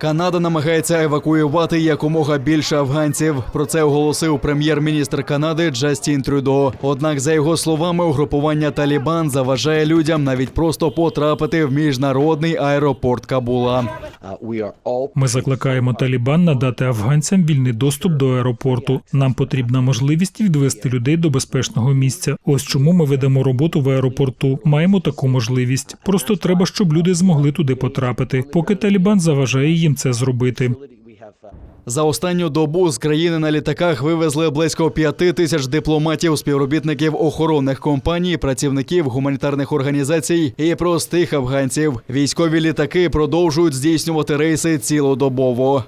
Канада намагається евакуювати якомога більше афганців. Про це оголосив прем'єр-міністр Канади Джастін Трюдо. Однак, за його словами, угрупування «Талібан» заважає людям навіть просто потрапити в міжнародний аеропорт Кабула. Ми закликаємо Талібан надати афганцям вільний доступ до аеропорту. Нам потрібна можливість відвести людей до безпечного місця. Ось чому ми ведемо роботу в аеропорту. Маємо таку можливість. Просто треба, щоб люди змогли туди потрапити, поки Талібан заважає їм це зробити. За останню добу з країни на літаках вивезли близько 5 тисяч дипломатів, співробітників охоронних компаній, працівників гуманітарних організацій і простих афганців. Військові літаки продовжують здійснювати рейси цілодобово.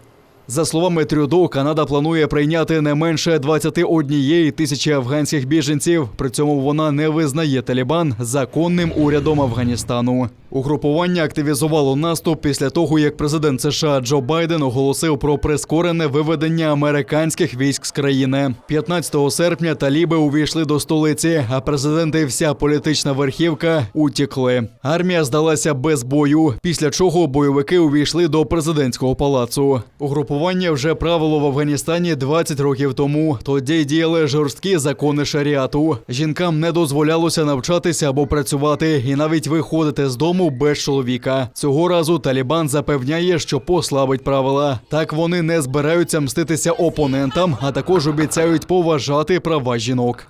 За словами Трюдо, Канада планує прийняти не менше 21 тисячі афганських біженців. При цьому вона не визнає Талібан законним урядом Афганістану. Угрупування активізувало наступ після того, як президент США Джо Байден оголосив про прискорене виведення американських військ з країни. 15 серпня таліби увійшли до столиці, а президент і вся політична верхівка утікли. Армія здалася без бою, після чого бойовики увійшли до президентського палацу. Угрупування вже правило в Афганістані 20 років тому. Тоді діяли жорсткі закони шаріату. Жінкам не дозволялося навчатися або працювати, і навіть виходити з дому без чоловіка. Цього разу Талібан запевняє, що послабить правила. Так вони не збираються мститися опонентам, а також обіцяють поважати права жінок.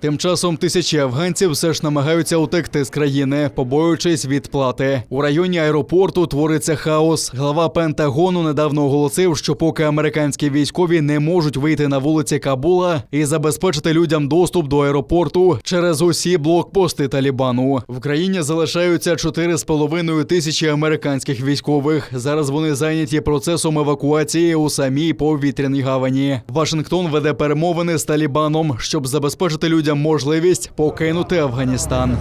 Тим часом тисячі афганців все ж намагаються утекти з країни, побоюючись відплати. У районі аеропорту твориться хаос. Глава Пентагону недавно оголосив, що поки американські військові не можуть вийти на вулиці Кабула і забезпечити людям доступ до аеропорту через усі блокпости Талібану. В країні залишаються 4,5 тисячі американських військових. Зараз вони зайняті процесом евакуації у самій повітряній гавані. Вашингтон веде перемовини з Талібаном, щоб забезпечити людям можливість покинути Афганістан.